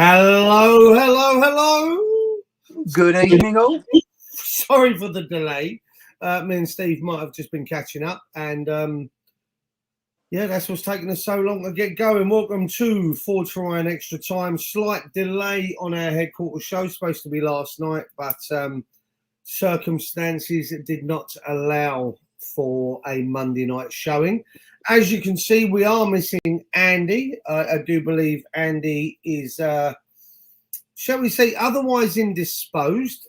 Hello, hello, hello. Good evening, all. Sorry for the delay. Me and Steve might have just been catching up, and yeah, that's what's taking us so long to get going. Welcome to Forge for Iron Extra Time. Slight delay on our headquarters show, supposed to be last night, but circumstances did not allow for a Monday night showing. As you can see, we are missing Andy. I do believe Andy is, shall we say, otherwise indisposed.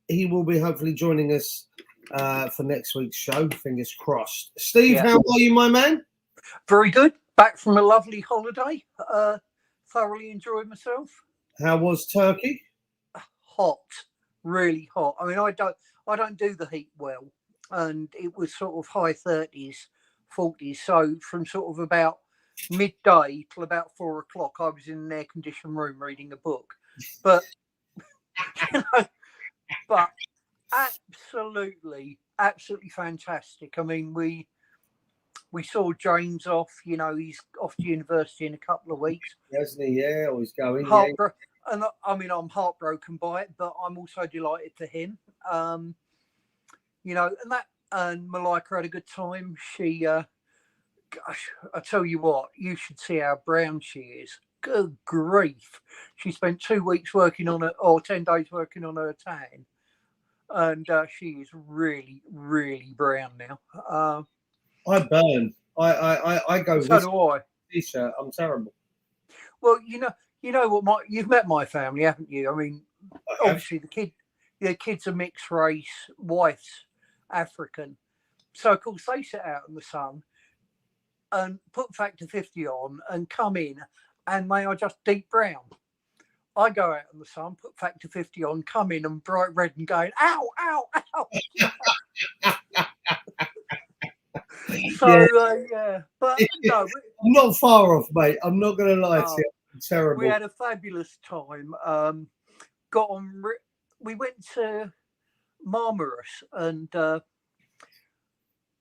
He will be hopefully joining us for next week's show. Fingers crossed. Steve, How are you, my man? Very good. Back from a lovely holiday. Thoroughly enjoyed myself. How was Turkey? Hot, really hot. I mean, I don't do the heat well, and it was sort of high 30s. 40s, so from sort of about midday till about 4 o'clock I was in an air-conditioned room reading a book, but but absolutely fantastic. I mean, we saw James off. You know, he's off to university in a couple of weeks, hasn't he? Yeah, always going. And I mean, I'm heartbroken by it, but I'm also delighted for him. You know, and Malika had a good time. She, gosh, I tell you what, you should see how brown she is. Good grief. She spent 2 weeks working on it, or 10 days working on her tan. And she is really, really brown now. I burn. I go. So do I. T-shirt. I'm terrible. Well, you know what? You've met my family, haven't you? I mean, obviously the kids are mixed race, wife's African, so of course they sit out in the sun and put factor 50 on and come in, and they are just deep brown. I go out in the sun, put factor 50 on, come in and bright red and going, ow, ow, ow. But no, I'm not far off, mate. I'm not going to lie to you. I'm terrible. We had a fabulous time. We went to Marmaris, and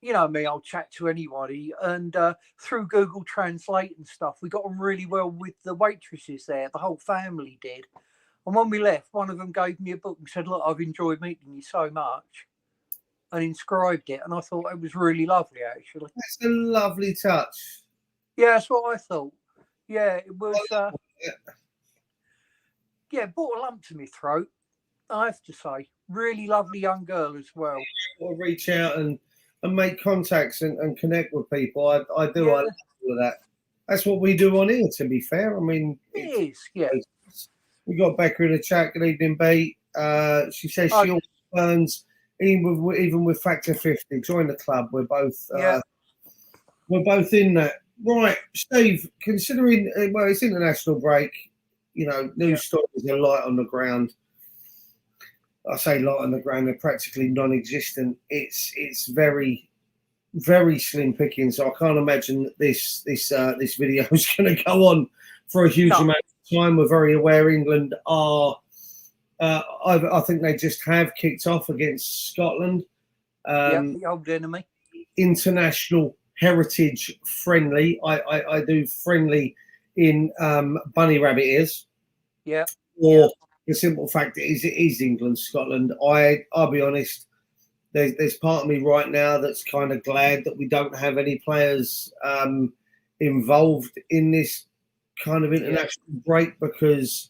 you know me, I'll chat to anybody, and through Google Translate and stuff, we got on really well with the waitresses there. The whole family did. And when we left, one of them gave me a book and said, look, I've enjoyed meeting you so much, and inscribed it. And I thought it was really lovely, actually. That's a lovely touch. Yeah, that's what I thought. Yeah, it was brought a lump to my throat, I have to say. Really lovely young girl as well. Or reach out and make contacts and connect with people. I do. I love all of that. That's what we do on here, to be fair. I mean, it is, yeah. We got Becca in the chat. Good evening, Bea. She says she always burns, even with factor 50. Join the club. We're both in that. Right, Steve, considering, well, it's international break, you know, news stories are light on the ground. I say light on the ground, they're practically non-existent. It's very, very slim picking, so I can't imagine that this video is going to go on for a huge amount of time. We're very aware England are, I think they just have kicked off against Scotland. The old enemy. International heritage friendly. I do friendly in bunny rabbit ears. Yeah. Or the simple fact is it is England, Scotland. I'll be honest, there's part of me right now that's kind of glad that we don't have any players involved in this kind of international break, because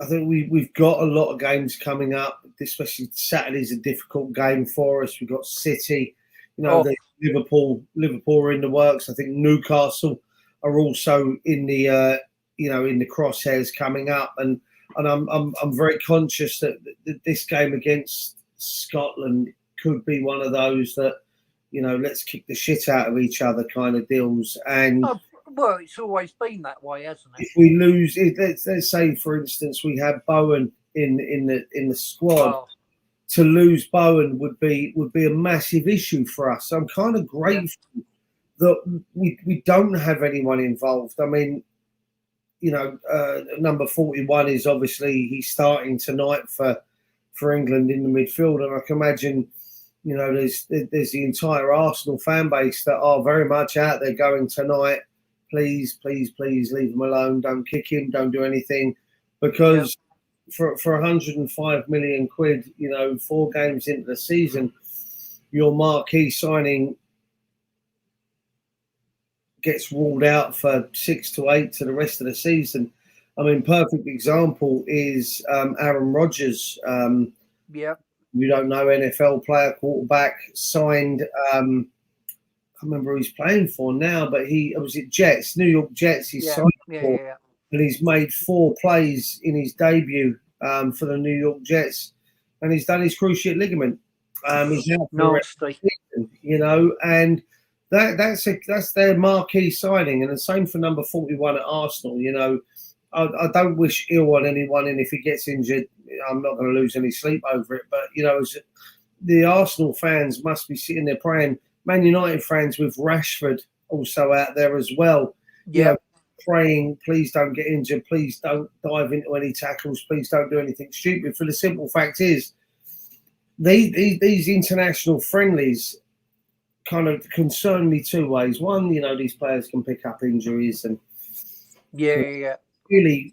I think we've got a lot of games coming up, especially Saturday's a difficult game for us. We've got City, you know, Liverpool are in the works. I think Newcastle are also in the in the crosshairs coming up, and I'm very conscious that this game against Scotland could be one of those that, you know, let's kick the shit out of each other kind of deals. And well, it's always been that way, hasn't it? If we lose, let's say for instance we had Bowen in the squad. To lose Bowen would be a massive issue for us. So I'm kind of grateful that we don't have anyone involved. I mean, you know, number 41 is obviously he's starting tonight for England in the midfield, and I can imagine, you know, there's the entire Arsenal fan base that are very much out there going tonight. please, please, please leave him alone. Don't kick him. Don't do anything, because for 105 million quid, 4 games into the season, your marquee signing gets ruled out for 6 to 8 to the rest of the season. I mean, perfect example is Aaron Rodgers. You don't know, NFL player, quarterback, signed. I can't remember who he's playing for now, but he was at Jets, New York Jets. He's signed for, and he's made 4 plays in his debut for the New York Jets, and he's done his cruciate ligament. He's out for season, and that's their marquee signing, and the same for number 41 at Arsenal. I don't wish ill on anyone, and if he gets injured, I'm not going to lose any sleep over it. But the Arsenal fans must be sitting there praying. Man United fans with Rashford also out there as well. Praying, please don't get injured, please don't dive into any tackles, please don't do anything stupid. For the simple fact is, these international friendlies kind of concern me 2 ways. One, these players can pick up injuries and really,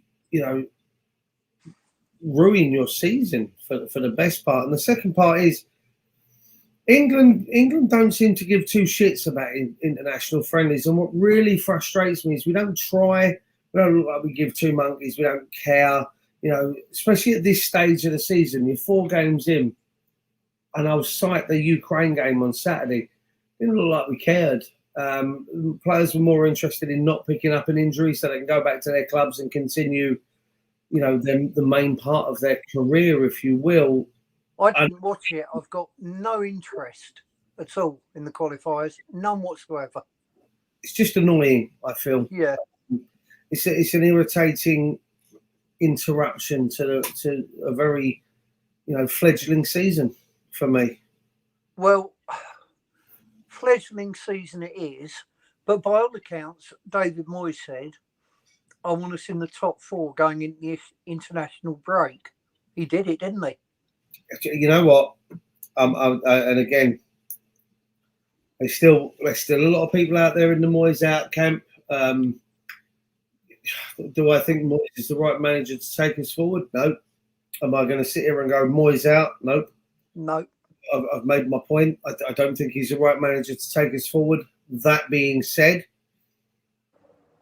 ruin your season for the best part. And the second part is, England don't seem to give 2 shits about international friendlies. And what really frustrates me is we don't try. We don't look like we give 2 monkeys. We don't care. Especially at this stage of the season, you're 4 games in, and I'll cite the Ukraine game on Saturday. It didn't look like we cared. Players were more interested in not picking up an injury so they can go back to their clubs and continue, the main part of their career, if you will. I didn't watch it. I've got no interest at all in the qualifiers, none whatsoever. It's just annoying, I feel. Yeah. It's an irritating interruption to a very, fledgling season for me. Well, fledgling season it is, but by all accounts, David Moyes said, I want us in the top 4 going into the international break. He did it, didn't he? You know what? And again, there's still a lot of people out there in the Moyes out camp. Do I think Moyes is the right manager to take us forward? No. Am I going to sit here and go Moyes out? Nope. No. I've made my point. I don't think he's the right manager to take us forward. That being said,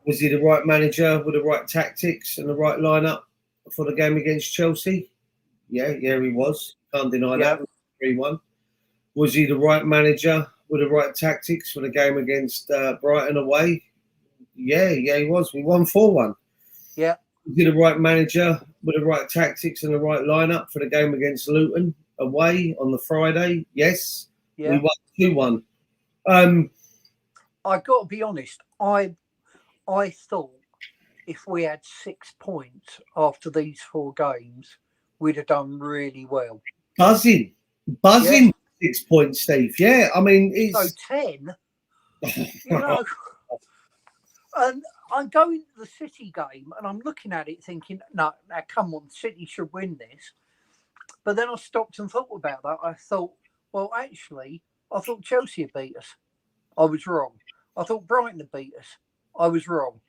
was he the right manager with the right tactics and the right lineup for the game against Chelsea? Yeah, he was. Can't deny that. 3-1. Was he the right manager with the right tactics for the game against Brighton away? Yeah, he was. We won 4-1. Yeah. Was he the right manager with the right tactics and the right lineup for the game against Luton away on the Friday? Yes. Yeah. We won 2-1. I've got to be honest. I thought if we had 6 points after these 4 games, we'd have done really well. Buzzing. 6 points, Steve. Yeah, I mean, it's... So 10, and I'm going to the City game and I'm looking at it thinking, no, now come on, City should win this. But then I stopped and thought about that. I thought, well, actually, I thought Chelsea had beat us. I was wrong. I thought Brighton had beat us. I was wrong.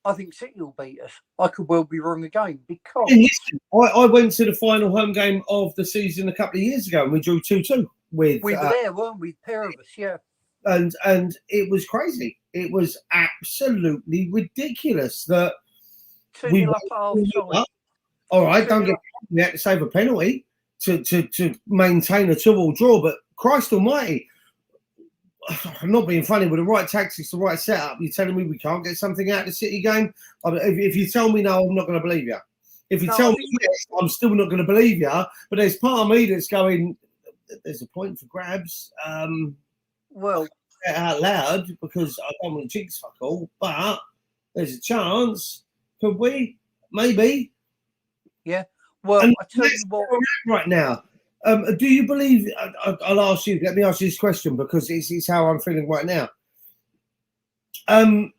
I think City will beat us. I could well be wrong again because... I went to the final home game of the season a couple of years ago and we drew 2-2 with... We were there, weren't we? Pair of us, yeah. And it was crazy. It was absolutely ridiculous that 2-0 up at half time. All right, don't get we had to save a penalty to maintain a 2-2 draw, but Christ almighty, I'm not being funny, with the right tactics, the right setup, you're telling me we can't get something out of the City game? If you tell me no, I'm not going to believe you. If you tell me yes, I'm still not going to believe you. But there's part of me that's going, there's a point for grabs. Well, out loud because I don't want to jinx fuck all, but there's a chance. Could we? Maybe. Yeah. Well, I tell you what. Right now, do you believe? I'll ask you. Let me ask you this question because it's how I'm feeling right now. Do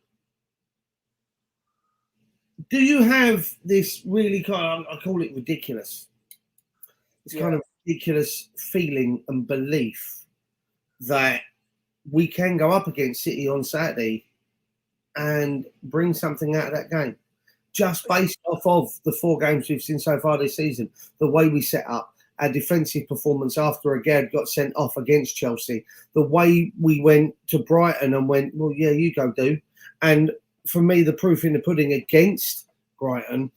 you have this really kind of, I call it ridiculous, this kind of ridiculous feeling and belief that we can go up against City on Saturday and bring something out of that game. Just based off of the 4 games we've seen so far this season, the way we set up, our defensive performance after Agard got sent off against Chelsea, the way we went to Brighton and went, well, yeah, you go do. And for me, the proof in the pudding against Brighton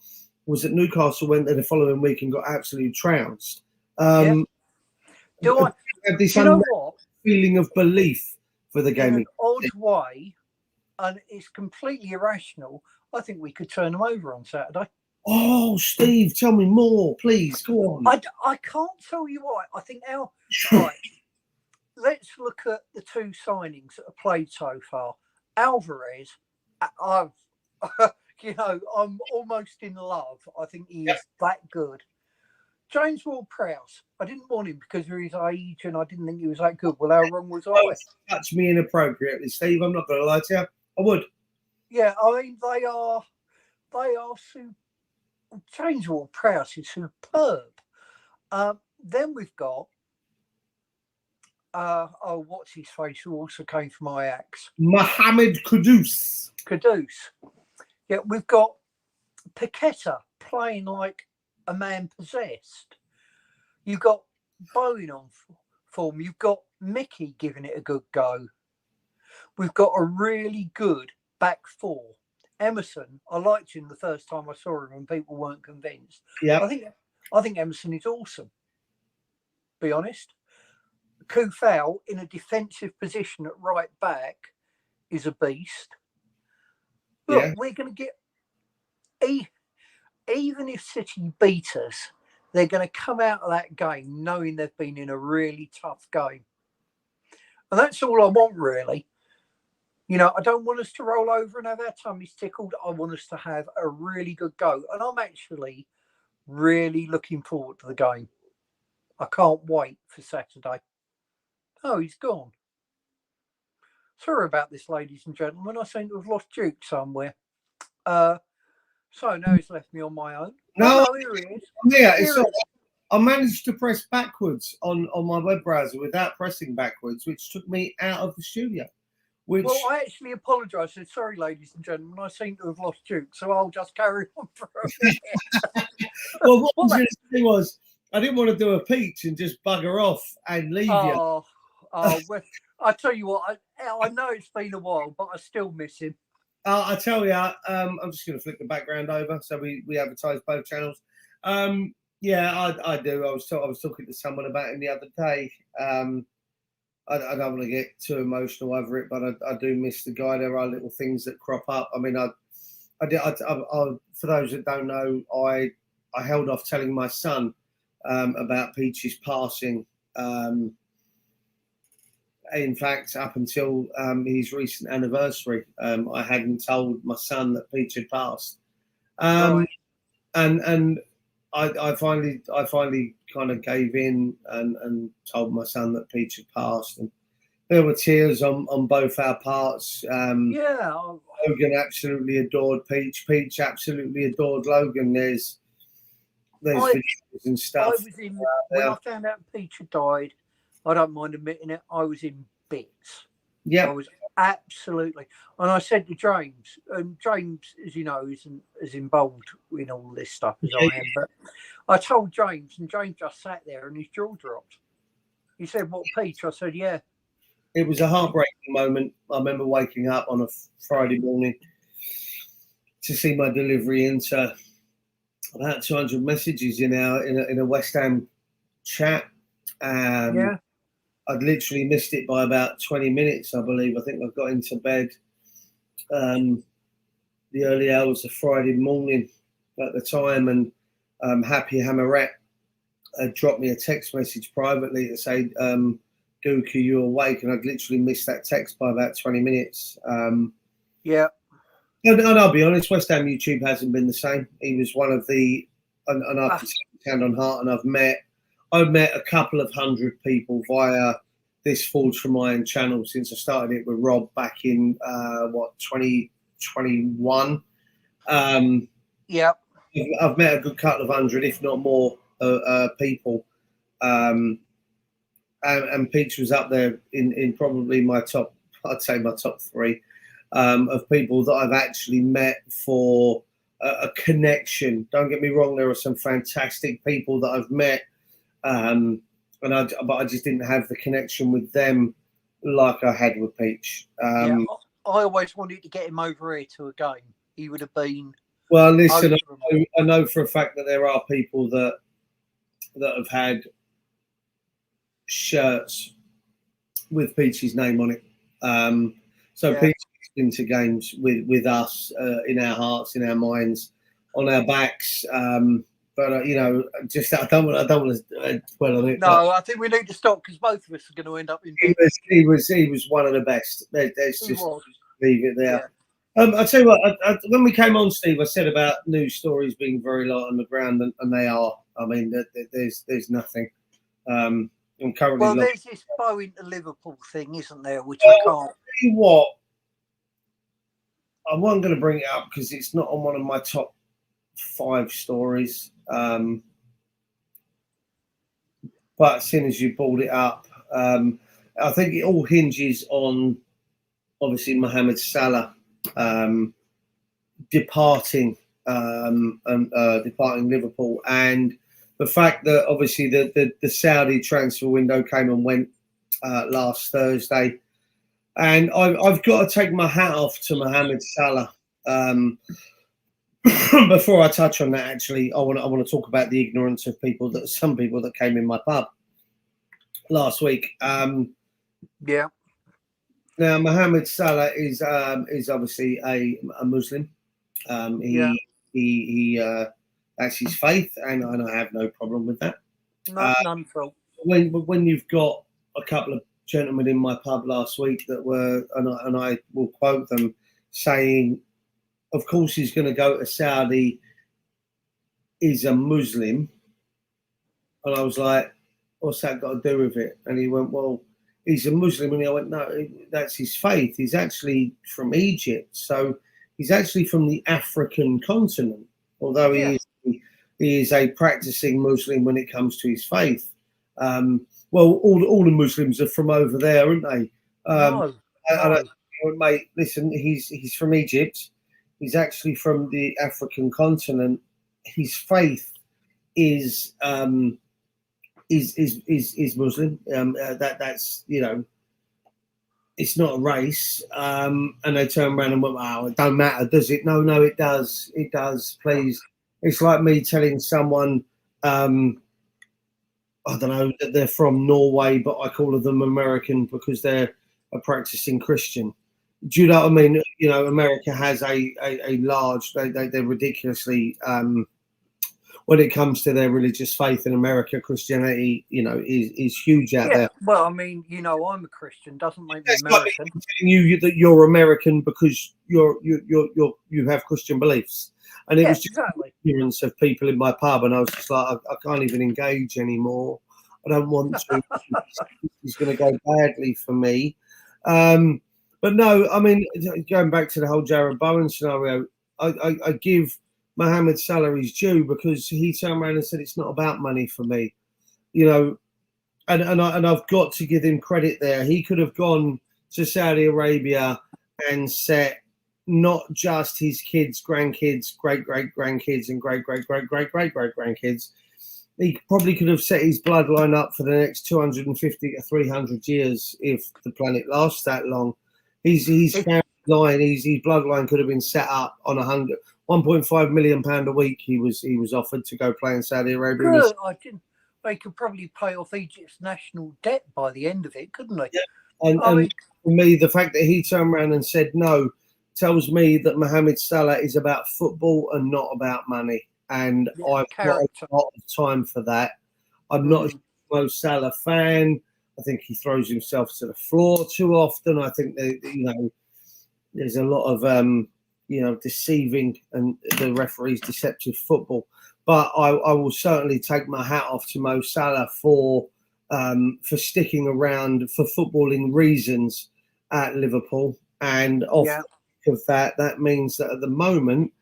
was that Newcastle went there the following week and got absolutely trounced. Do I have this you know what? feeling of belief for the game? In an odd way, and it's completely irrational, I think we could turn them over on Saturday. Oh, Steve, tell me more, please. Go on. I can't tell you why. I think right. Let's look at the 2 signings that have played so far. Alvarez, I'm almost in love. I think he is that good. James Ward-Prowse, I didn't want him because of his age and I didn't think he was that good. Well, how wrong was I? Touch me inappropriately, Steve. I'm not going to lie to you. I would. Yeah, I mean, they are James Ward-Prowse is superb. Then we've got what's his face, who also came from Ajax? Mohamed Kudus. Yeah, we've got Paqueta playing like a man possessed. You've got Bowen on form. You've got Mickey giving it a good go. We've got a really good back 4. Emerson, I liked him the first time I saw him and people weren't convinced. Yeah. I think Emerson is awesome. Be honest. Kufau in a defensive position at right back is a beast. Look, we're going to get even if City beat us, they're going to come out of that game knowing they've been in a really tough game. And that's all I want, really. I don't want us to roll over and have our tummies tickled. I want us to have a really good go. And I'm actually really looking forward to the game. I can't wait for Saturday. Oh, he's gone. Sorry about this, ladies and gentlemen. I seem to have lost Duke somewhere. So now he's left me on my own. No, here he is. Yeah, I managed to press backwards on my web browser without pressing backwards, which took me out of the studio. Well, I actually apologise. I said, sorry, ladies and gentlemen, I seem to have lost Duke, so I'll just carry on for a minute. Well, what I was going to say was, I didn't want to do a peach and just bugger off and leave you. Well, I tell you what, I know it's been a while, but I still miss him. I tell you, I'm just going to flick the background over so we advertise both channels. Yeah, I do. I was talking to someone about him the other day. I don't want to get too emotional over it, but I do miss the guy. There are little things that crop up. I mean, I for those that don't know, I held off telling my son about Peach's passing. In fact, up until his recent anniversary, I hadn't told my son that Peach had passed. Right. And I finally kind of gave in and told my son that Peach had passed, and there were tears on both our parts. Logan absolutely adored Peach. Peach absolutely adored Logan. There's videos and stuff. When I found out Peach had died, I don't mind admitting it, I was in bits. Yeah, I was absolutely. And I said to James, and James, as you know, isn't as involved in all this stuff as I am, but I told James, and James just sat there and his jaw dropped. He said, "What, Peach?" I said, "Yeah." It was a heartbreaking moment. I remember waking up on a Friday morning to see my delivery into about 200 messages in a West Ham chat. I'd literally missed it by about 20 minutes, I believe. I think I got into bed the early hours of Friday morning at the time, and Happy Hammerette had dropped me a text message privately to say, Duke, are you awake? And I'd literally missed that text by about 20 minutes. And I'll be honest, West Ham YouTube hasn't been the same. He was one of the, and I can say hand on heart, and I've met a couple of hundred people via this Forge from Iron channel since I started it with Rob back in 2021. I've met a good couple of hundred, if not more, people. And Peach was up there in probably my top, I'd say my top 3. of people that I've actually met for a connection. Don't get me wrong, there are some fantastic people that I've met, but I just didn't have the connection with them like I had with Peach. Yeah, I always wanted to get him over here to a game. He would have been. Well, listen, I know for a fact that there are people that have had shirts with Peach's name on it. So Peach has been to games with us in our hearts, in our minds, on our backs. But you know, just I don't want to dwell on it. No, I think we need to stop because both of us are going to end up in. He was one of the best. Let's just leave it there. Yeah. I'll tell you what. When we came on, Steve, I said about news stories being very light on the ground, and they are. I mean, there's nothing. I'm currently. Well, there's this Boeing to Liverpool thing, isn't there? Which I can't. I'll tell you what. I wasn't going to bring it up because it's not on one of my top 5 stories. But as soon as you brought it up, I think it all hinges on obviously Mohamed Salah departing Liverpool, and the fact that obviously the Saudi transfer window came and went last Thursday, and I've got to take my hat off to Mohamed Salah. Before I touch on that, actually, I want to talk about the ignorance of some people that came in my pub last week. Yeah. Now, Mohamed Salah is obviously a Muslim. He that's his faith, and I have no problem with that. None for. When you've got a couple of gentlemen in my pub last week that were, and I will quote them, saying, of course he's going to go to Saudi, he's a Muslim. And I was like, what's that got to do with it? And he went, well, he's a Muslim. And I went, no, that's his faith. He's actually from Egypt. So he's actually from the African continent, although he is a practicing Muslim when it comes to his faith. Well, all the Muslims are from over there, aren't they? No. Mate, listen, he's from Egypt. He's actually from the African continent. His faith is Muslim. That's, you know, it's not a race. And they turn around and went, "Wow, it don't matter, does it?" No, it does. It does. Please, it's like me telling someone, I don't know, that they're from Norway, but I call them American because they're a practicing Christian. Do you know what I mean? You know, America has a large, they're ridiculously, when it comes to their religious faith in America, Christianity, you know, is huge out there. Well, I mean, you know, I'm a Christian, doesn't make me American. I'm telling you that you're American because you have Christian beliefs. And it was just ignorance of people in my pub, and I was just like, I can't even engage anymore. I don't want to. It's going to go badly for me. But no, I mean, going back to the whole Jarrod Bowen scenario, I give Mohamed Salah his due because he turned around and said it's not about money for me, you know, and I've got to give him credit there. He could have gone to Saudi Arabia and set not just his kids, grandkids, great-great-grandkids, and great-great-great-great-great-great-grandkids. He probably could have set his bloodline up for the next 250 to 300 years if the planet lasts that long. His family line, his bloodline could have been set up on 1.5 million pound a week. He was offered to go play in Saudi Arabia. Good. They could probably pay off Egypt's national debt by the end of it, couldn't they? Yeah. And for me, the fact that he turned around and said no tells me that Mohamed Salah is about football and not about money. And I've got a lot of time for that. I'm not a Mo Salah fan. I think he throws himself to the floor too often. I think that, you know, there's a lot of you know, deceiving and the referee's deceptive football. But I will certainly take my hat off to Mo Salah for sticking around for footballing reasons at Liverpool. And off of that means that at the moment,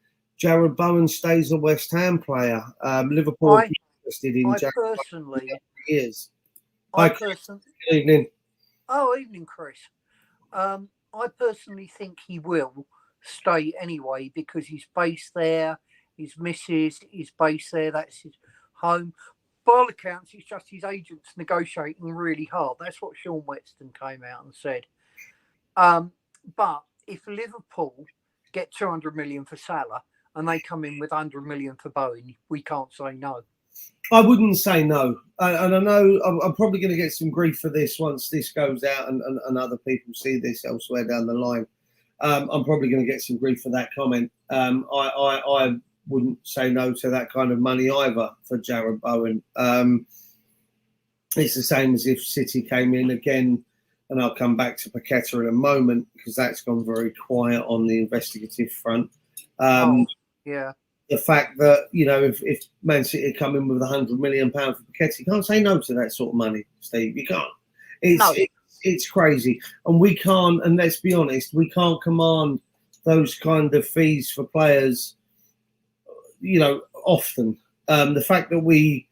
Jarrod Bowen stays a West Ham player. Liverpool are interested in Jarrod Bowen for years. Good evening. Oh, evening, Chris. I personally think he will stay anyway because he's based there. His missus is based there. That's his home. By all accounts, it's just his agents negotiating really hard. That's what Sean Weston came out and said. But if Liverpool get 200 million for Salah and they come in with 100 million for Bowen, we can't say no. I wouldn't say no. And I know I'm probably going to get some grief for this once this goes out and other people see this elsewhere down the line. I'm probably going to get some grief for that comment. I wouldn't say no to that kind of money either for Jarrod Bowen. It's the same as if City came in again, and I'll come back to Paqueta in a moment because that's gone very quiet on the investigative front. Yeah. The fact that, you know, if Man City come in with £100 million for Paqueta, you can't say no to that sort of money, Steve. You can't. It's crazy. And we can't, and let's be honest, we can't command those kind of fees for players, you know, often. The fact that we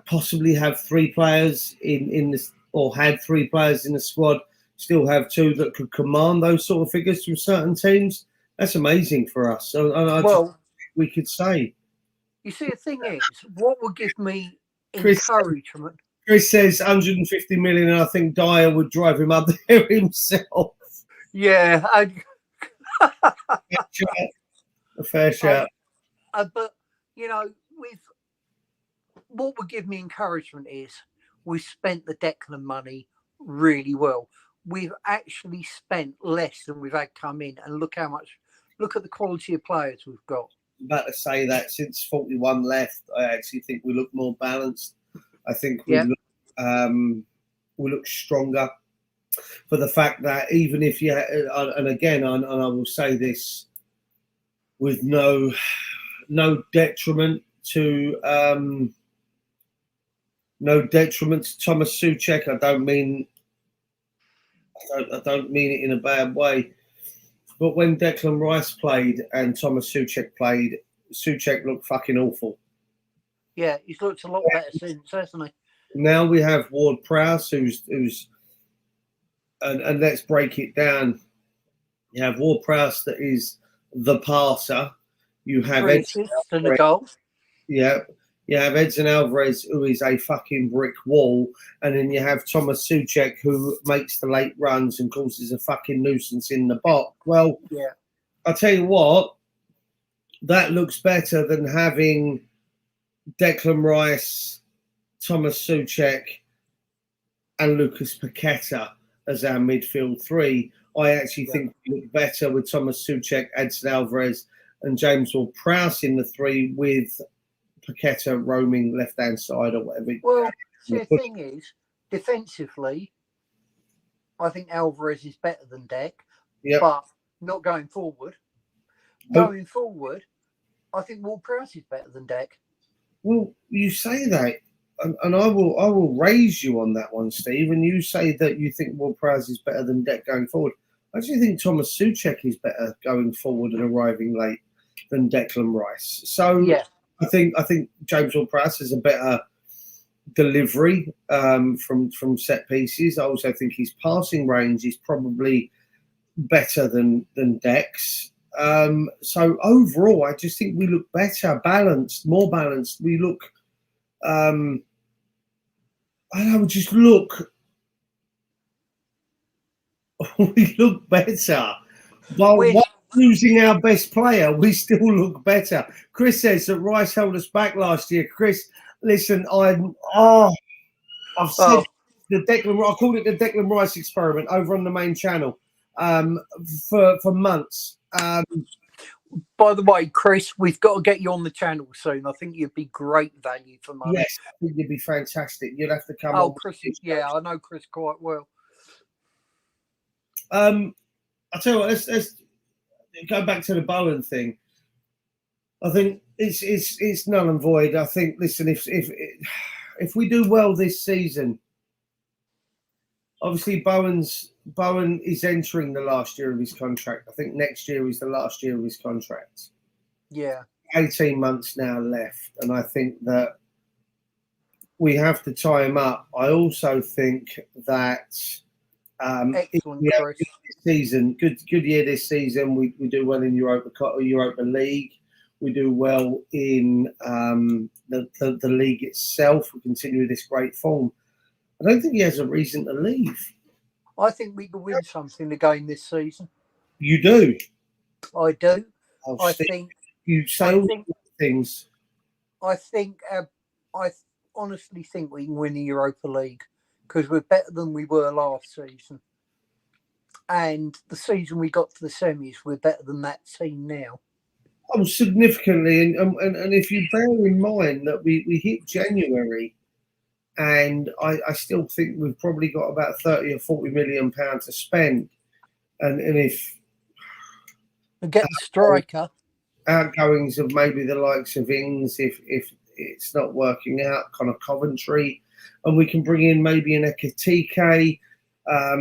possibly have 3 players in this, or had 3 players in the squad, still have 2 that could command those sort of figures from certain teams, that's amazing for us. So, we could say. You see, the thing is, what would give me encouragement? Chris says 150 million, and I think Dyer would drive him up there himself. Yeah. A fair shout. But, you know, what would give me encouragement is we've spent the Declan money really well. We've actually spent less than we've had come in, and look at the quality of players we've got. I'm about to say that since 41 left, I actually think we look more balanced. I think we look stronger for the fact that even if you, and again, and I will say this with no detriment to Thomas Souček. I don't mean it in a bad way. But when Declan Rice played and Thomas Souček played, Souček looked fucking awful. Yeah, he's looked a lot better since, hasn't he? Now we have Ward-Prowse, who's and let's break it down. You have Ward-Prowse that is the passer. You have Edson Alvarez. Yeah. You have Edson Alvarez, who is a fucking brick wall, and then you have Thomas Souček, who makes the late runs and causes a fucking nuisance in the box. Well, yeah, I'll tell you what, that looks better than having Declan Rice, Thomas Souček, and Lucas Paqueta as our midfield 3. I actually think we look better with Thomas Souček, Edson Alvarez, and James Ward-Prowse in the 3 with Paqueta roaming left-hand side or whatever. Well, the thing is, defensively, I think Alvarez is better than Dec, but not going forward. Going forward, I think Ward-Prowse is better than Dec. Well, you say that, and I will raise you on that one, Steve. And you say that you think Ward-Prowse is better than Dec going forward. I actually think Thomas Souček is better going forward and arriving late than Declan Rice. So yeah. I think James Ward-Prowse has a better delivery from set pieces. I also think his passing range is probably better than Dec's. So overall, I just think we look better, balanced, more balanced. We look, I don't know, just look. We look better. While losing our best player, we still look better. Chris says that Rice held us back last year. Chris, listen, I've said the Declan. I called it the Declan Rice experiment over on the main channel for months. By the way, Chris, we've got to get you on the channel soon. I think you'd be great value for money. Yes, I think you'd be fantastic. You'd have to come. Oh, Chris, yeah, I know Chris quite well. I'll tell you what. Let's go back to the Bowen thing. I think it's null and void. I think, listen, if we do well this season, obviously Bowen is entering the last year of his contract. I think next year is the last year of his contract. Yeah. 18 months now left, and I think that we have to tie him up. I also think that Excellent, Yeah, Chris. season, good year this season. We do well in Europa League. We do well in the league itself. We continue this great form. I don't think he has a reason to leave. I think we could win something again this season. You do. I do. Oh, I Steve, think. you say all these things. I think. I honestly think we can win the Europa League because we're better than we were last season. And the season we got to the semis, we're better than that team now. Oh, significantly, and if you bear in mind that we hit January, and I still think we've probably got about 30 or 40 million pounds to spend, and if And get the striker. Outgoings of maybe the likes of Ings, if it's not working out, kind of Coventry, and we can bring in maybe an Ekitike. I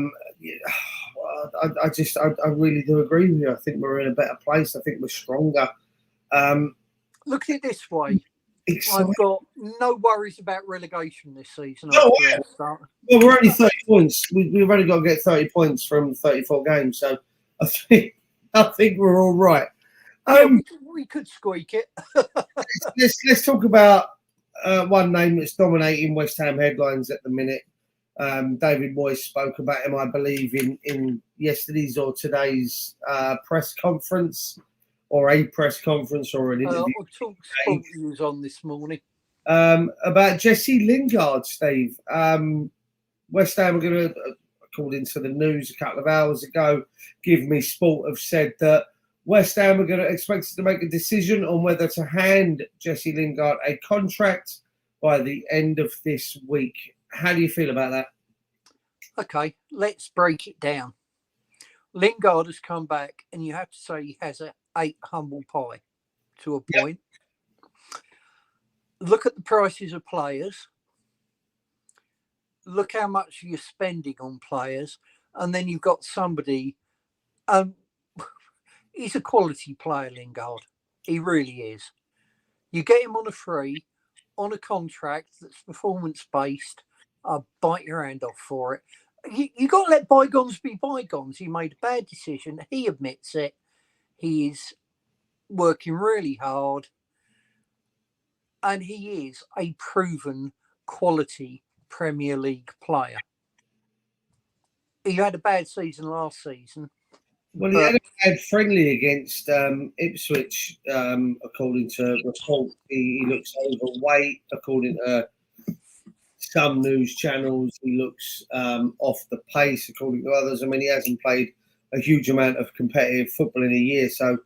really do agree with you. I think we're in a better place. I think we're stronger. Look at it this way. Exciting. I've got no worries about relegation this season. Oh, wow. Well, we're only 30 points. We've only got to get 30 points from 34 games. So I think we're all right. We could squeak it. let's talk about one name that's dominating West Ham headlines at the minute. David Moyes spoke about him, I believe, in yesterday's or today's press conference, or a press conference, or an interview. Talk Sport News on this morning about Jesse Lingard, Steve. West Ham are going to, according to the news a couple of hours ago, Give Me Sport have said that West Ham are going to expect to make a decision on whether to hand Jesse Lingard a contract by the end of this week. How do you feel about that? Okay, let's break it down. Lingard has come back, and you have to say he has a humble pie to a point. Yep. Look at the prices of players. Look how much you're spending on players, and then you've got somebody. He's a quality player, Lingard. He really is. You get him on a free, on a contract that's performance-based. I'll bite your hand off for it. You got to let bygones be bygones. He made a bad decision. He admits it. He is working really hard. And he is a proven quality Premier League player. He had a bad season last season. Well, he had a bad friendly against Ipswich, according to reports. He looks overweight, according to some news channels. He looks off the pace, according to others. I mean, he hasn't played a huge amount of competitive football in a year, so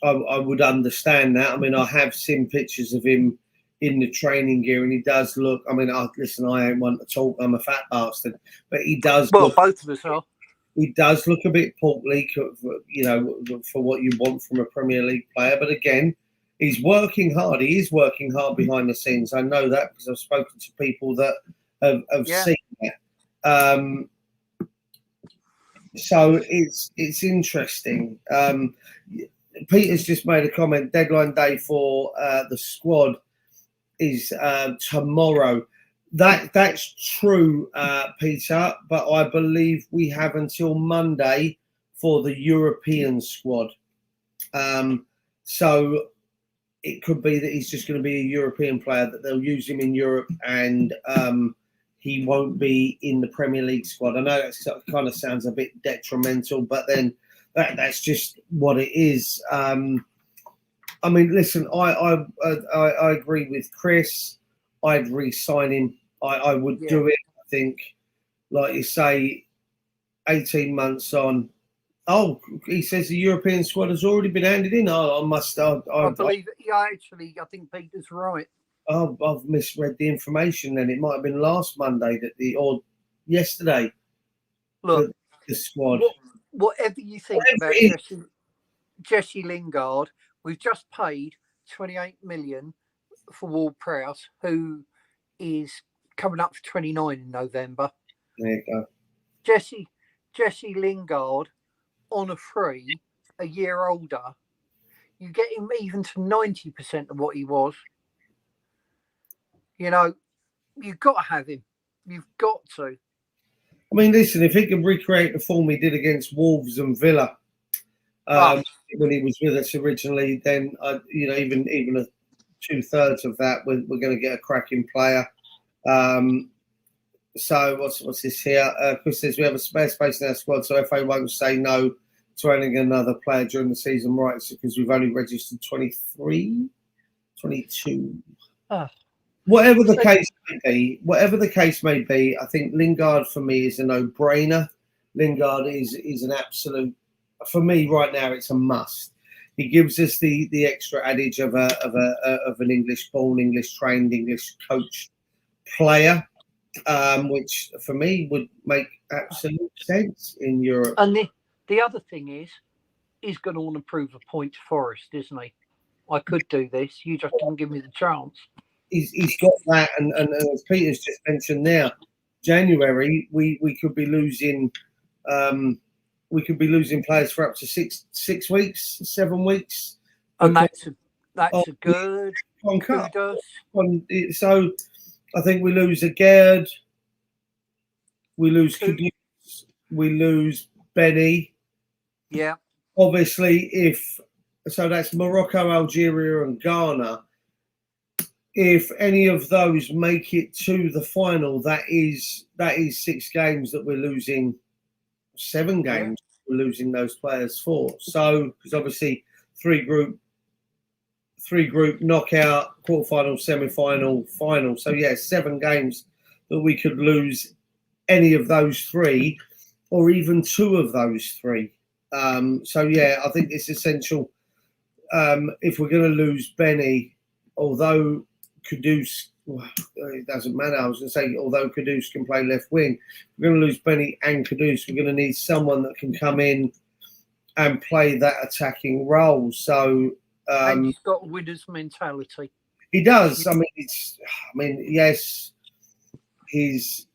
I would understand that. I mean, I have seen pictures of him in the training gear, and he does look. I mean, listen, I ain't one to talk. I'm a fat bastard, but he does. Well, both of us are. He does look a bit portly, you know, for what you want from a Premier League player. But again, he's working hard. He is working hard behind the scenes. I know that because I've spoken to people that have seen that. So it's interesting. Peter's just made a comment. Deadline day for the squad is tomorrow. That's true, Peter, but I believe we have until Monday for the European squad. So it could be that he's just going to be a European player, that they'll use him in Europe, and he won't be in the Premier League squad. I know that kind of sounds a bit detrimental, but then that's just what it is. I mean, listen, I agree with Chris. I'd re-sign him. I would do it. I think, like you say, 18 months on. Oh, he says the European squad has already been handed in. I believe it. Yeah, actually, I think Peter's right. Oh, I've misread the information then. It might have been last Monday or yesterday. Look, the squad. Whatever you think about Jesse Lingard, we've just paid 28 million for Ward-Prowse, who is coming up for 29 in November. There you go. Jesse Lingard on a free, a year older. You get him even to 90% of what he was. You know, you've got to have him. You've got to. I mean, listen, if he can recreate the form he did against Wolves and Villa when he was with us originally, then even a 2/3 of that, we're going to get a cracking player. So what's this here? Chris says we have a spare space in our squad, so FA won't say no to adding another player during the season, right? Because we've only registered 23, 22. Whatever the case may be, I think Lingard for me is a no-brainer. Lingard is an absolute, for me right now, it's a must. He gives us the extra adage of an English-born, English-trained, English-coached player, which for me would make absolute sense in Europe. And the other thing is, he's going to want to prove a point to Forest, isn't he? I could do this. You just didn't give me the chance. He's got that, and as Peter's just mentioned now, January we could be losing players for up to 6 weeks, 7 weeks, and that's a good kudos. So I think we lose a Gerd, we lose Kudus, we lose Benny. Yeah. Obviously, so that's Morocco, Algeria, and Ghana. If any of those make it to the final, that is 6 games that we're losing. 7 games we're losing those players for. So because obviously three group knockout, quarterfinal, semi-final, final. So 7 games that we could lose any of those 3, or even 2 of those 3. I think it's essential. If we're going to lose Benny, although Kudus, it doesn't matter. I was going to say, although Kudus can play left wing, we're going to lose Benny and Kudus. We're going to need someone that can come in and play that attacking role. So, and he's got a winner's mentality. He does. Yes, his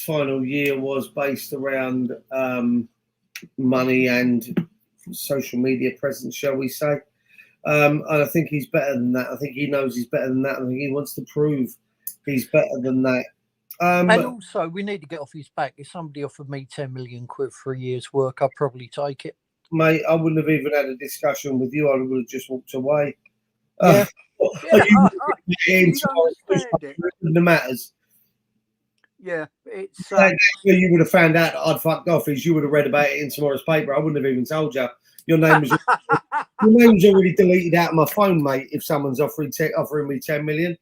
final year was based around money and social media presence, shall we say. And I think he's better than that. I think he knows he's better than that. I think he wants to prove he's better than that. And also, we need to get off his back. If somebody offered me 10 million quid for a year's work, I'd probably take it. Mate, I wouldn't have even had a discussion with you. I would have just walked away. Yeah. You the matters. Yeah, it's. You would have found out I'd fucked off is you would have read about it in tomorrow's paper. I wouldn't have even told you. Your name was already deleted out of my phone, mate. If someone's offering me 10 million,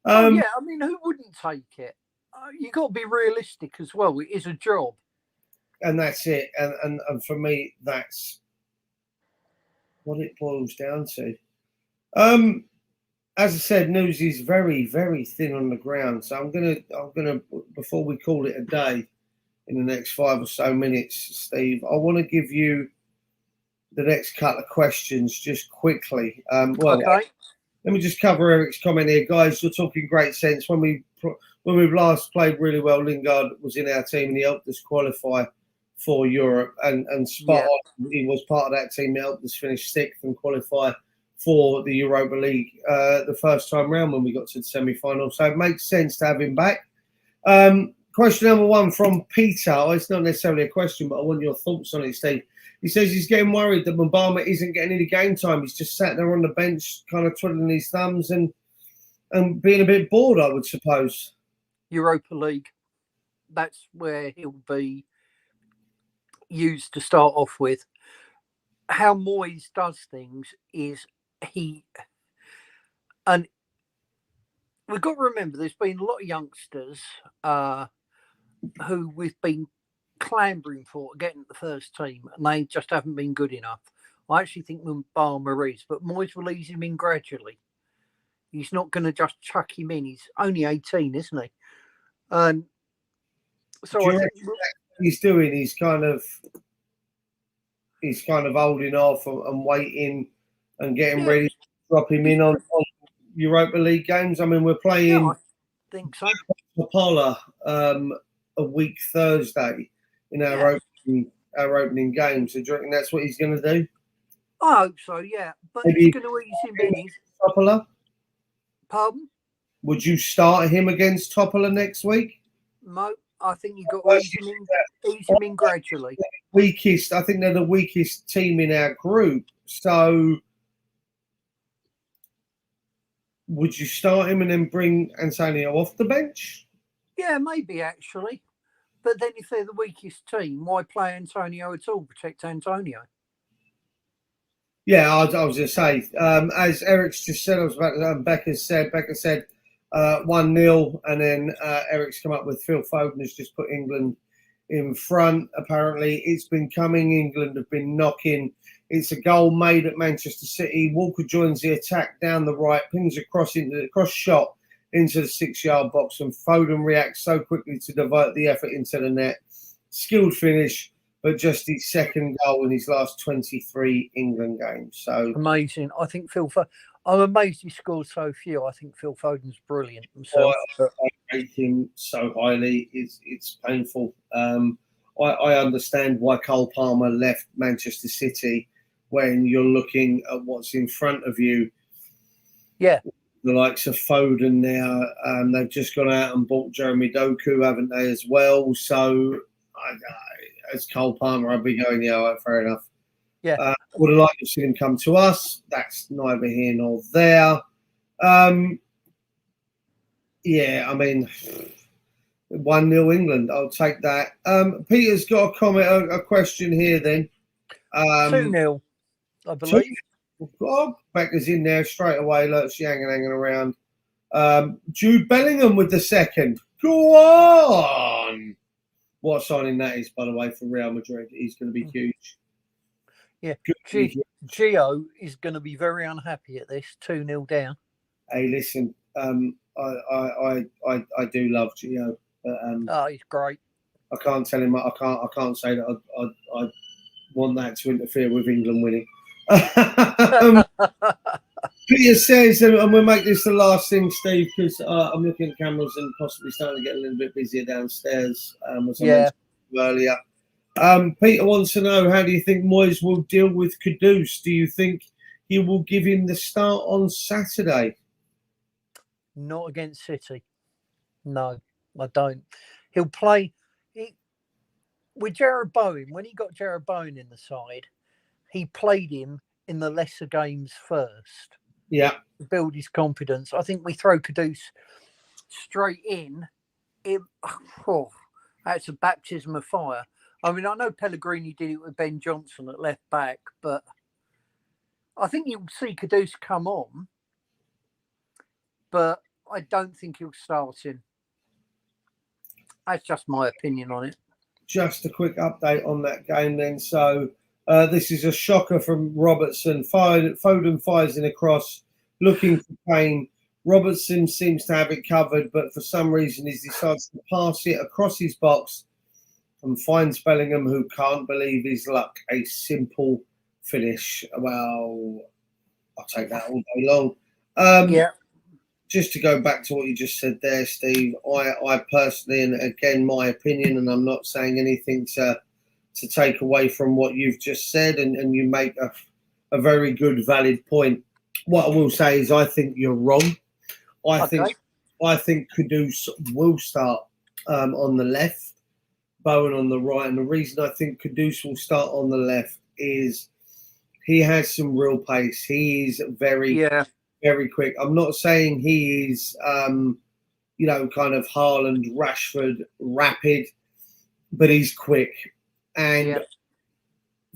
I mean, who wouldn't take it? You got to be realistic as well. It is a job, and that's it. And for me, that's what it boils down to. As I said, news is very, very thin on the ground. So I'm gonna before we call it a day, in the next 5 or so minutes, Steve, I want to give you the next couple of questions just quickly. Okay. Let me just cover Eric's comment here, guys. You're talking great sense. When we last played really well, Lingard was in our team and he helped us qualify for Europe. And spot on, he was part of that team that helped us finish 6th and qualify for the Europa League the first time round when we got to the semi-final. So it makes sense to have him back. Question number 1 from Peter. It's not necessarily a question, but I want your thoughts on it, Steve. He says he's getting worried that Mbama isn't getting any game time. He's just sat there on the bench, kind of twiddling his thumbs and being a bit bored, I would suppose. Europa League. That's where he'll be used to start off with. How Moyes does things is and we've got to remember there's been a lot of youngsters who we've been clambering for getting the first team, and they just haven't been good enough. I actually think Mbama is, but Moyes will ease him in gradually. He's not going to just chuck him in. He's only 18, isn't he? And so I think he's doing. He's kind of holding off and waiting and getting ready to drop him in on Europa League games. I mean, we're playing. I think so. Apollo a week Thursday in our opening game. So do you reckon that's what he's going to do? I hope so, yeah. But he's going to ease him in. Topola? Pardon? Would you start him against Topola next week? No, I think you've got to ease him in gradually. I think they're the weakest team in our group. So would you start him and then bring Antonio off the bench? Yeah, maybe actually. But then if they're the weakest team, why play Antonio at all? Protect Antonio. Yeah, I was going to say, as Eric's just said, I was about to, Becca said 1-0, and then Eric's come up with Phil Foden has just put England in front. Apparently, it's been coming. England have been knocking. It's a goal made at Manchester City. Walker joins the attack down the right, pings across into the cross shot into the 6-yard box, and Foden reacts so quickly to divert the effort into the net. Skilled finish, but just his second goal in his last 23 England games. So amazing. I think I'm amazed he scored so few. I think Phil Foden's brilliant himself. I rate him so highly. It's painful. I understand why Cole Palmer left Manchester City when you're looking at what's in front of you. Yeah. The likes of Foden now, they've just gone out and bought Jeremy Doku, haven't they, as well? So, as Cole Palmer, I'd be going, yeah, right, fair enough. Yeah. Would have liked to see him come to us. That's neither here nor there. Yeah, I mean, 1-0 England. I'll take that. Peter's got a comment, a question here then. 2-0, I believe. Oh, Becca's in there straight away. Look, she's hanging around. Jude Bellingham with the second. Go on. What a signing that is, by the way, for Real Madrid. He's going to be huge. Yeah. Gio is going to be very unhappy at this. 2-0 down. Hey, listen, I do love Gio. But, he's great. I can't tell him. I can't say that I want that to interfere with England winning. Peter says, and we'll make this the last thing, Steve, because I'm looking at cameras and possibly starting to get a little bit busier downstairs, as I mentioned earlier. Peter wants to know, how do you think Moyes will deal with Kudus? Do you think he will give him the start on Saturday? Not against City. No, I don't. He'll play with Jarrod Bowen. When he got Jarrod Bowen in the side, he played him in the lesser games first. Yeah. To build his confidence. I think we throw Kudus straight in. That's a baptism of fire. I mean, I know Pellegrini did it with Ben Johnson at left back, but I think you'll see Kudus come on, but I don't think he'll start him. That's just my opinion on it. Just a quick update on that game then. So this is a shocker from Robertson. Foden fires in across, looking for Kane. Robertson seems to have it covered, but for some reason he decides to pass it across his box and finds Bellingham, who can't believe his luck. A simple finish. Well, I'll take that all day long. Yeah. Just to go back to what you just said there, Steve, I personally, and again, my opinion, and I'm not saying anything to take away from what you've just said, and you make a very good, valid point. What I will say is I think you're wrong. I think Kudus will start on the left, Bowen on the right. And the reason I think Kudus will start on the left is he has some real pace. He is very quick. I'm not saying he is, kind of Haaland, Rashford, rapid, but he's quick. And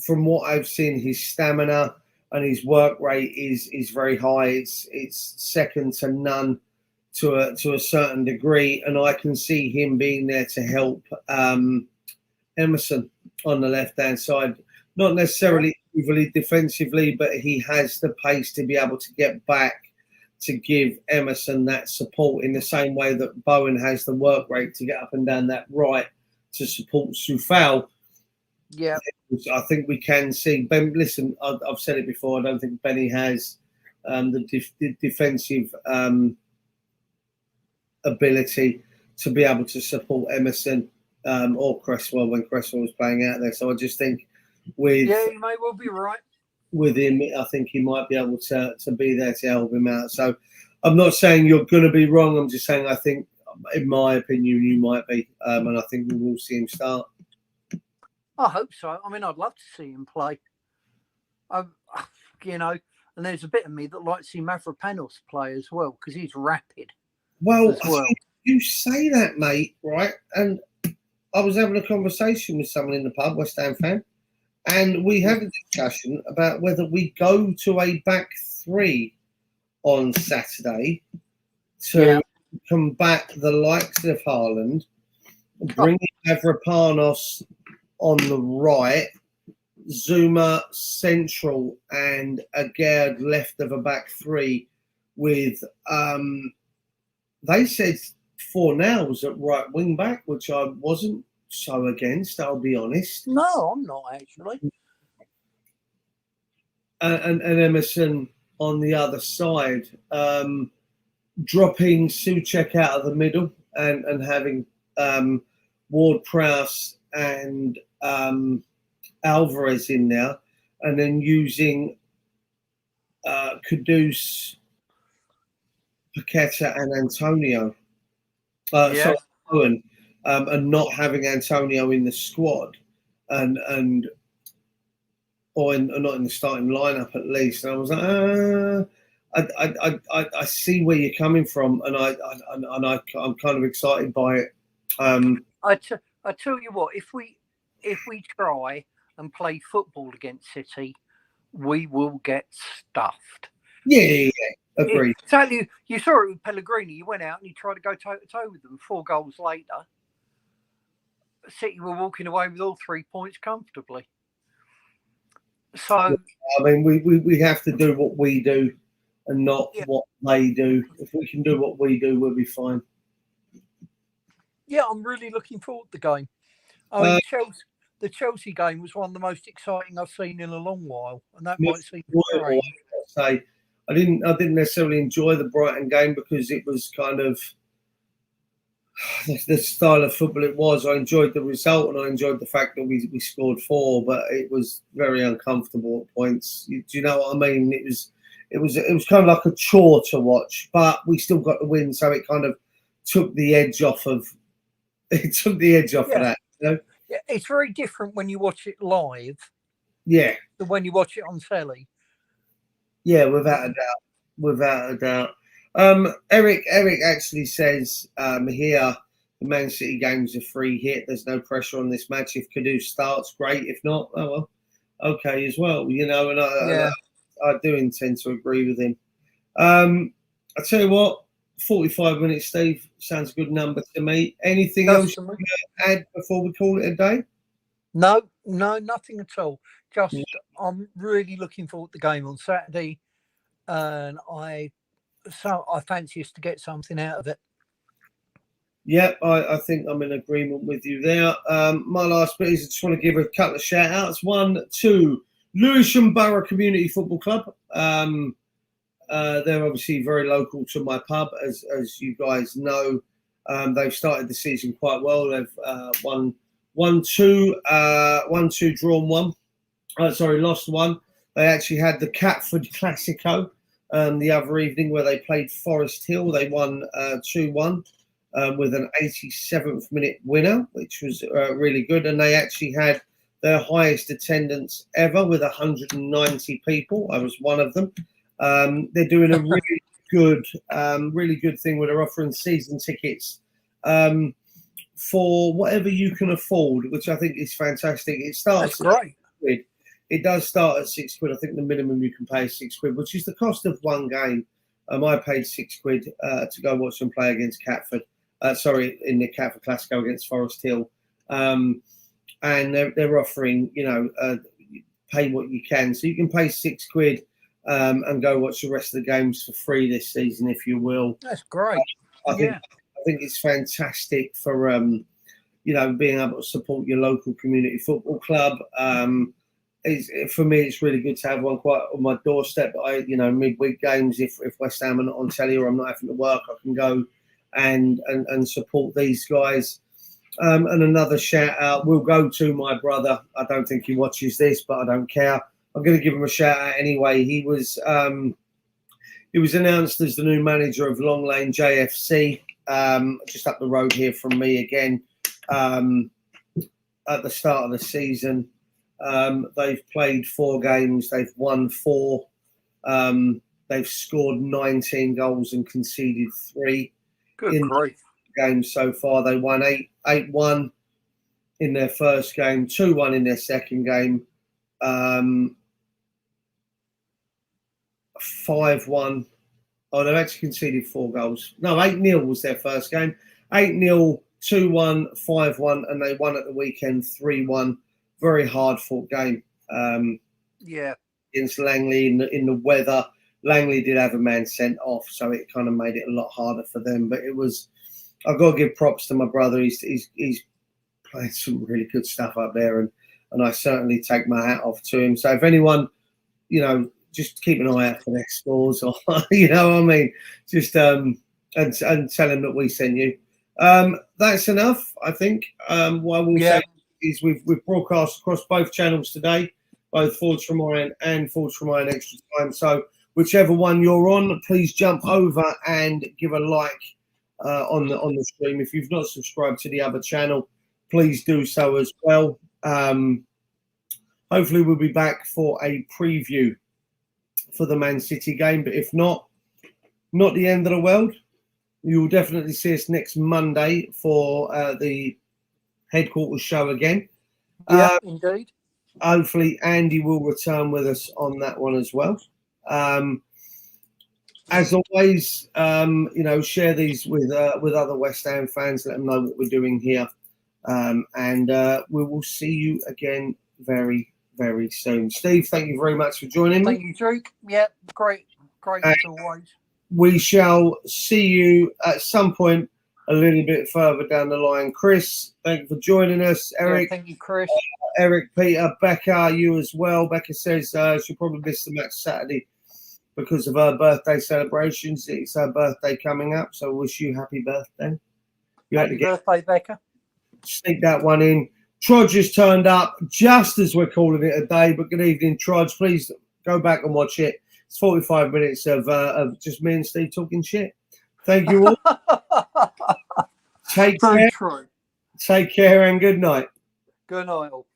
from what I've seen, his stamina and his work rate is very high. It's second to none to a certain degree, and I can see him being there to help Emerson on the left hand side. Not necessarily overly defensively, but he has the pace to be able to get back to give Emerson that support in the same way that Bowen has the work rate to get up and down that right to support Soufal. Yeah, I think we can see Ben. Listen, I've said it before. I don't think Benny has the defensive ability to be able to support Emerson or Cresswell when Cresswell was playing out there. So I just think you may well be right. With him, I think he might be able to be there to help him out. So I'm not saying you're going to be wrong. I'm just saying I think in my opinion, you might be, and I think we will see him start. I hope so. I mean, I'd love to see him play. You know, and there's a bit of me that likes to see Mavropanos play as well because he's rapid. Well, you say that, mate, right? And I was having a conversation with someone in the pub, West Ham fan, and we had a discussion about whether we go to a back three on Saturday to combat the likes of Haaland, bring Mavropanos on the right, Zuma central, and Aguerd left of a back three with, they said Fornals at right wing back, which I wasn't so against, I'll be honest. No, I'm not actually. And Emerson on the other side, dropping Souček out of the middle and having Ward-Prowse and Alvarez in there, and then using Kudus, Paqueta, and Antonio. Sorry, Owen, and not having Antonio in the squad, or not in the starting lineup at least. And I was like, I see where you're coming from, and I'm kind of excited by it. I tell you what, if we try and play football against City, we will get stuffed. Yeah, agreed. Exactly. You saw it with Pellegrini. He went out and he tried to go toe-to-toe with them. 4 goals later, City were walking away with all 3 points comfortably. So, I mean, we have to do what we do and not what they do. If we can do what we do, we'll be fine. Yeah, I'm really looking forward to the game. I mean, the Chelsea game was one of the most exciting I've seen in a long while, and that might seem great. I didn't necessarily enjoy the Brighton game because it was kind of the style of football it was. I enjoyed the result and I enjoyed the fact that we scored 4, but it was very uncomfortable at points. Do you know what I mean? It was kind of like a chore to watch, but we still got the win, so it kind of took the edge off of of that. You know? Yeah, it's very different when you watch it live. Yeah. Than when you watch it on telly. Yeah, without a doubt. Eric actually says here the Man City game's a free hit. There's no pressure on this match. If Kudus starts, great. If not, oh well, okay as well. You know, and I do intend to agree with him. I tell you what, 45 minutes, Steve, sounds a good number to me. Anything else you want to add before we call it a day? No, nothing at all. Just I'm really looking forward to the game on Saturday, and I fancy us to get something out of it. Yep, I think I'm in agreement with you there. My last bit is I just want to give a couple of shout outs. 1, 2, Lewisham Borough Community Football Club. They're obviously very local to my pub, as you guys know. They've started the season quite well. They've won 1-2, drawn 1. Lost 1. They actually had the Catford Classico the other evening where they played Forest Hill. They won 2-1 with an 87th minute winner, which was really good. And they actually had their highest attendance ever with 190 people. I was one of them. They're doing a really good thing where they're offering season tickets for whatever you can afford, which I think is fantastic. It starts at £6. It does start at £6. I think the minimum you can pay is £6, which is the cost of one game. I paid £6 to go watch them play against Catford. In the Catford Classico against Forest Hill. And they're offering, pay what you can. So you can pay £6 and go watch the rest of the games for free this season, if you will. That's great. I think it's fantastic for being able to support your local community football club. For me, it's really good to have one quite on my doorstep. Midweek games, if West Ham are not on telly or I'm not having to work, I can go and support these guys. And another shout out will go to my brother. I don't think he watches this, but I don't care. I'm going to give him a shout out anyway. He was announced as the new manager of Long Lane JFC. just up the road here from me again, at the start of the season. They've played 4 games. They've won 4. They've scored 19 goals and conceded 3. Good grief. Games so far. They won 8-1 in their first game, 2-1 in their second game, 5-1. Oh, they've actually conceded 4 goals. No, 8-0 was their first game. 8-0, 2-1, 5-1, and they won at the weekend 3-1. Very hard fought game. Yeah. Against Langley in the weather. Langley did have a man sent off, so it kind of made it a lot harder for them. But it was, I've got to give props to my brother. He's playing some really good stuff up there, and I certainly take my hat off to him. So if anyone, just keep an eye out for their scores, or you know what I mean, just and tell him that we sent you. That's enough, I think. What I will say is we've broadcast across both channels today, both Forge from Iron and Forge from Iron Extra Time. So whichever one you're on, please jump over and give a like on the stream. If you've not subscribed to the other channel, please do so as well. Hopefully we'll be back for a preview for the Man City game, but if not the end of the world. You will definitely see us next Monday for the headquarters show again. Yeah, indeed. Hopefully Andy will return with us on that one as well. As always, share these with other West Ham fans. Let them know what we're doing here, and we will see you again very, very soon. Steve, thank you very much for joining me. Thank you, Duke. Yeah, great as always. We shall see you at some point a little bit further down the line. Chris, thank you for joining us. Eric, thank you, Chris. Eric, Peter, Becca, you as well. Becca says she'll probably miss the match Saturday because of her birthday celebrations. It's her birthday coming up, so wish you happy birthday. Happy birthday, Becca. Sneak that one in. Trudge has turned up just as we're calling it a day, but good evening, Trudge. Please go back and watch it. It's 45 minutes of just me and Steve talking shit. Thank you all. Take care. True. Take care and good night. Good night all.